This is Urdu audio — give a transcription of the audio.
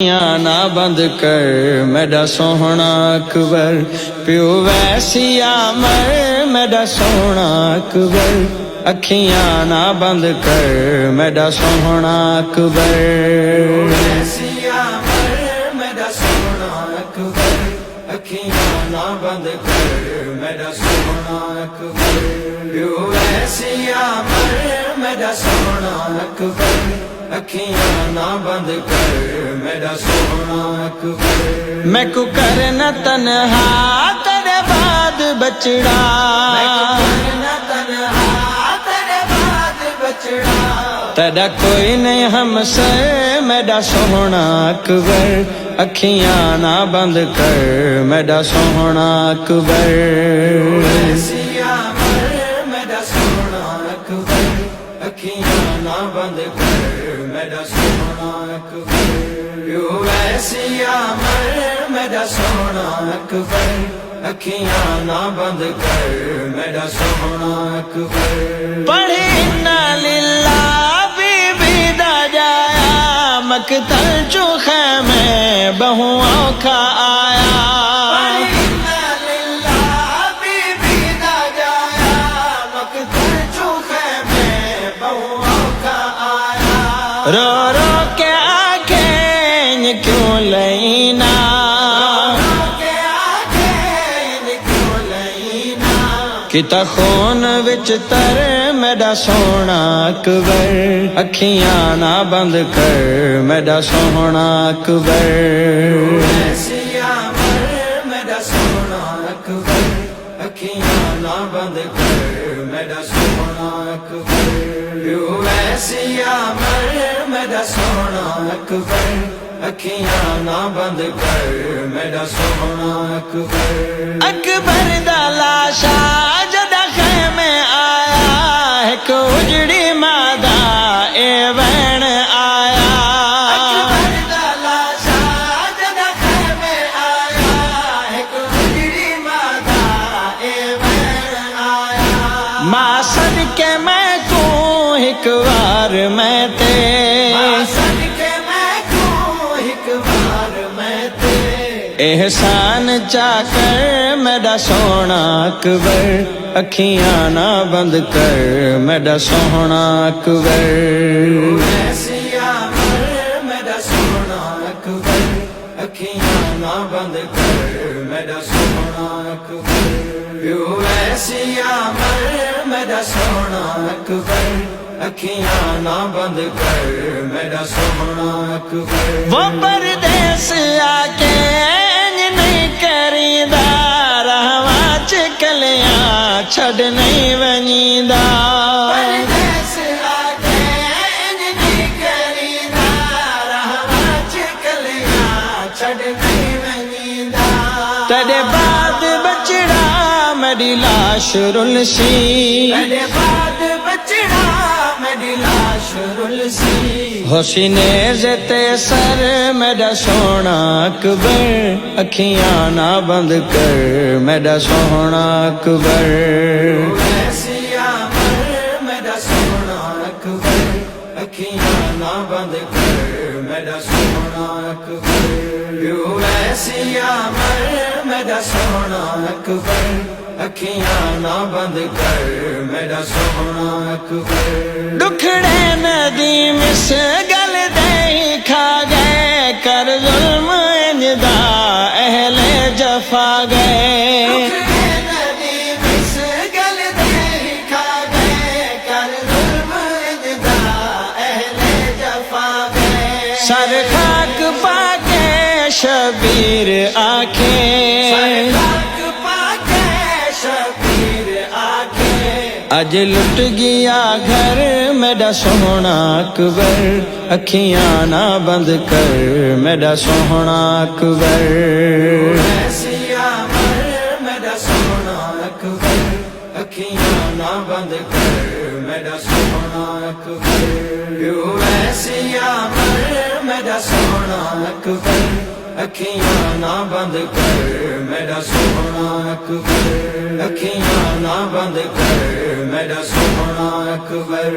نہ بند کر میرا سوہنا اکبر، پیو ویسیا مر میرا سوہنا اکبر، اکھیاں نہ بند کر میرا سوہنا اکبر، ویسیا مر میرا سوہنا اکبر، اکھیاں نہ بند کر میرا سوہنا اکبر، پیو ویسیا مر میرا سوہنا اکبر، اکھیاں نہ بند کر میرا سوہنا اکبر، میں کو کرنا تنہا تیرے بعد بچڑا، تیرا کوئی نہیں ہم سے میرا سوہنا اکبر، اکھیاں نہ بند کر میرا سوہنا اکبر، ویسیا مر میرا سوہنا اکبر، اکھیاں نہ بند کر میرا سوہنا اکبر، ویسیا مر میرا سوہنا اکبر، اکھیاں نہ بند کر میرا سوہنا اکبر، پڑھی انا للہ بی بی دا جایا، مقتل چو خیمے بہو اوکھا آیا، پڑھی انا للہ بی بی دا جایا، مقتل چو خیمے بہو اوکھا آیا، رو رو کے آنکھیں کیوں لینا، کتا خون وچ تر میرا سوہنا اکبر، اکھیاں نہ بند کر میرا سوہنا اکبر، ویسیا مر میرا سوہنا اکبر، اکھیاں نہ بند کر میرا سوہنا اکبر، ویسیا مر میرا سوہنا اکبر، اکھیاں نہ بند کر میرا سوہنا اکبر، اکبر دا لاشا جدا خیمے آیا، ایک اجڑی مادہ اے وین آیا، اکبر دا لاشا جدا خیمے آیا، ایک اجڑی مادہ اے وین آیا، ماں صدقے میں کو ایک وار میں تے، احسان چا کر میرا سوہنا اکبر، اکھیاں نہ بند کر میرا سوہنا اکبر، ویسیا مر میرا سوہنا اکبر، اکھیاں نہ بند کر میرا سوہنا اکبر، ویسیا مر میرا سوہنا اکبر، اکھیاں نہ بند کر میرا سوہنا اکبر، وہ پردیس آ کے چھڑ نہیں ونیدا، پردیس آگے نہیں کریدا، رہوا چکلیاں چھڑ نہیں ونیدا، تیرے بعد بچڑا میری لاش رلسی، تیرے بعد بچڑا میری لاش رلسی، حسینے زتے سر میرا سوہنا اکبر، اکھیاں نہ بند کر میرا سوہنا اکبر، ویسیا مر میرا سوہنا اکبر، اکھیاں نہ بند کر میرا سوہنا اکبر، ویسیا مر میرا سوہنا اکبر، اکھیاں نہ بند کر میرا سوہنا اکبر، دکھڑے ندیم اس گل دے کھا گئے، کر ظلم انجدا اہل جفا گئے، دکھڑے ندیم اس گل دے کھا گئے، کر ظلم انجدا اہل جفا گئے، سر خاک پا کے شبیر آنکھیں، اج لٹ گیا گھر میرا سوہنا اکبر، اکھیاں نہ بند کر میرا سوہنا اکبر، ویسیا مر میرا سوہنا اکبر، اکھیاں نہ بند کر میرا سوہنا اکبر، ویسیا مر میرا سوہنا اکبر، اکھیاں نہ بند کر میرا سوہنا اکبر، اکھیاں نہ بند کر میرا سوہنا اکبر۔